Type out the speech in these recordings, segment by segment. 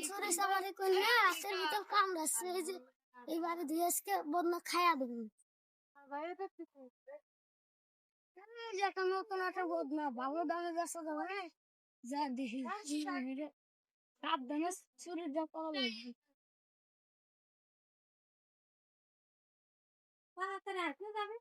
সরে সবারই করি না রাতের ভিতর কামড়াচ্ছে এই যে এইবারে দুই আজকে বন্যা খায়া দেবেন একটা নতুন একটা বদনা ভালো দামে বেচা যাবে না যা দেখি সাবধানে চুরির যা করা লাগবে তাড়াতাড়ি আসলে যাবে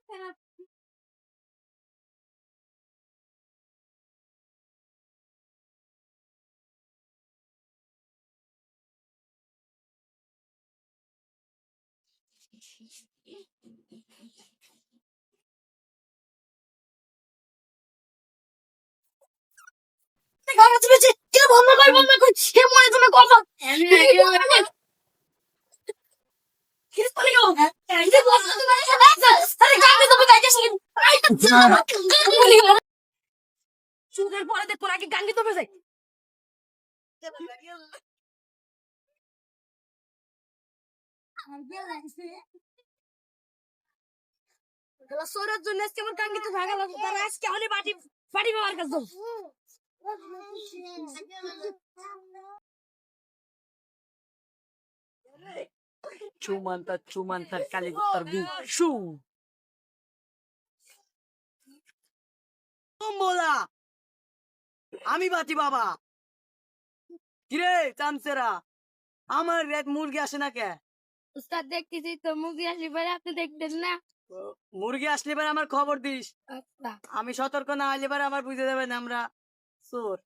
চুরের পরে দেখুন আগে গাঙ্গি তবে যাই সোরের জন্য আজকে আমার গাঙ্গি তো ভাগা লাগবে তারা আজকে অনেক বাটি বাটি বাবার কাছে Chumanta kalimutar bisu. Tombola. আমি বাতি বাবা কিরে চামচেরা আমার রেট মুরগি আসে না কে উস্তাদ দেখতেছি তো মুরগি আসলে পরে আপনি দেখতেন না মুরগি আসলে এবার আমার খবর দিস আচ্ছা আমি সতর্ক না হলে এবার আমার বুঝে যাবেন আমরা চোর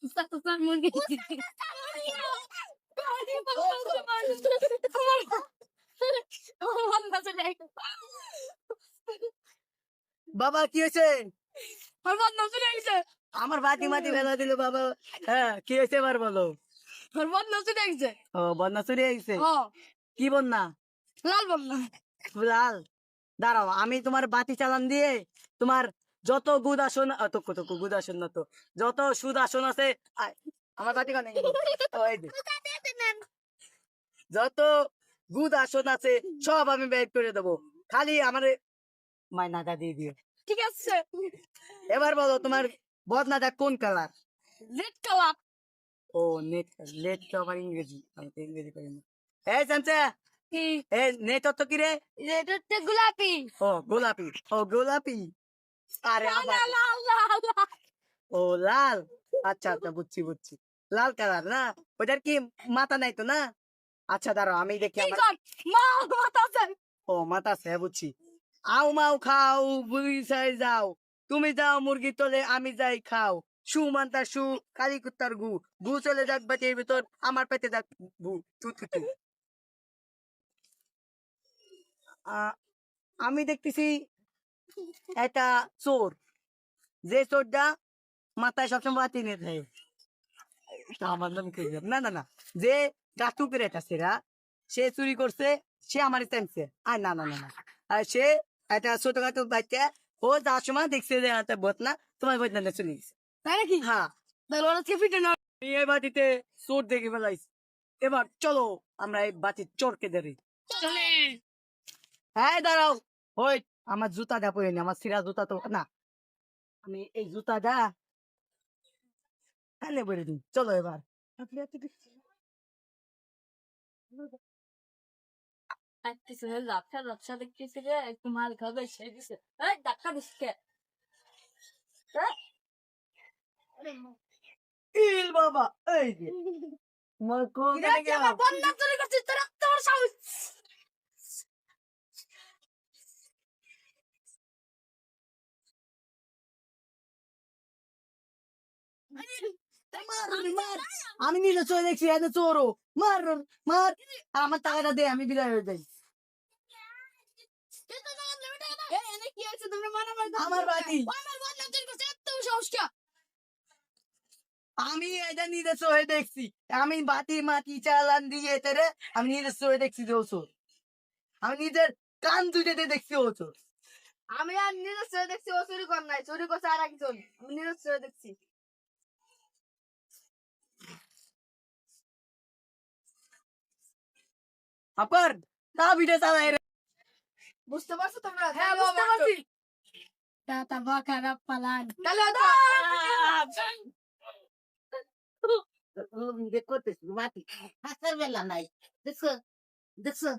উস্তাদ উস্তাদ মুরগি বাবা কি হয়েছে আমার আমার বাতি মাটি ফেলা দিল বাবা হ্যাঁ কি হয়েছে এবার বলো ও বন্যা চুরি হয়েছে কি বন্যা লাল বন্যা লাল দাঁড়াও আমি তোমার বাতি চালান দিয়ে তোমার যত গুদ আসন গুদ আসন না তো যত সুদ আসন আছে আমার বাতি কানে যত গুদ আসন আছে সব আমি বের করে দেবো খালি আমার মাইনাটা দিয়ে দিও ঠিক আছে এবার বলো তোমার বদনাটা কোন কালার রেড কালার ও নেট লেট তো আমার ইংরেজি আমি তো ইংরেজি পারি না এই চামচা এ নেট তো কি রে রেড হচ্ছে গোলাপি ও গোলাপি আরে আবার ও লাল আচ্ছা আচ্ছা বুঝছি লাল কালার না ওটার কি মাথা নাই তো না আচ্ছা দাঁড়াও আমি দেখি ও মাথা আছে বুঝছি আও মাও খাও বুড়ি সাই যাও তুমি যাও মুরগি তোলে আমি যাই খাও শু মানতা শু কালি কুত্তার গু গু চলে যাক বাটির ভিতর আমার পেটে যাক গু তু তু তু আমি দেখতেছি এটা চোর যে চোরটা মাথায় সবসময় বাতি নিয়ে থাকে আমার নাম কি না না না যে কাতুকের এটা সেরা সে চুরি করছে সে আমার চাইছে আর না না না না আর সে একটা ছোটখাটো বাচ্চা ও যাওয়ার সময় দেখছে যে একটা বদনা তোমার বদনা চলে গেছে তাই নাকি হ্যাঁ এই বাটিতে চোর দেখে ফেলাইছি এবার চলো আমরা এই বাটির চোরকে ধরি হ্যাঁ দাঁড়াও ওই আমার জুতাটা পরে নি আমার সিরা জুতা তো না আমি এই জুতাটা এনে পরে দিই চলো এবার ব্যবসা দেখতেছি রে একটু মাল খাবে সে দিছে ডাক্তার দিচ্ছে ইল বাবা এই যে তোমার কোথায় গেলাম বন্যা চলে গেছে তোর তোর সাহস আমি নিজে চলে দেখছি এত চোরও মার মার আমার টাকাটা দে আমি বিদায় হয়ে যাই আমার বাড়ি আমি এটা নিজে চোখে দেখছি আমি বাতি মাটি চালান দিয়ে এতে আমি নিজের চোখে দেখছি যে ও চোর আমি নিজের কান দুইটাতে দেখছি ও চোর আমি আর নিজের চোখে দেখছি ও চুরি কর নাই চুরি করছে আর একজন আমি নিজের চোখে দেখছি আপার তা ভিডিও চালাই রে বুঝতে পারছো তোমরা হ্যাঁ বুঝতে পারছি তা খারাপ পালান করতেছি মাটি হাসার বেলা নাই দেখছো দেখছো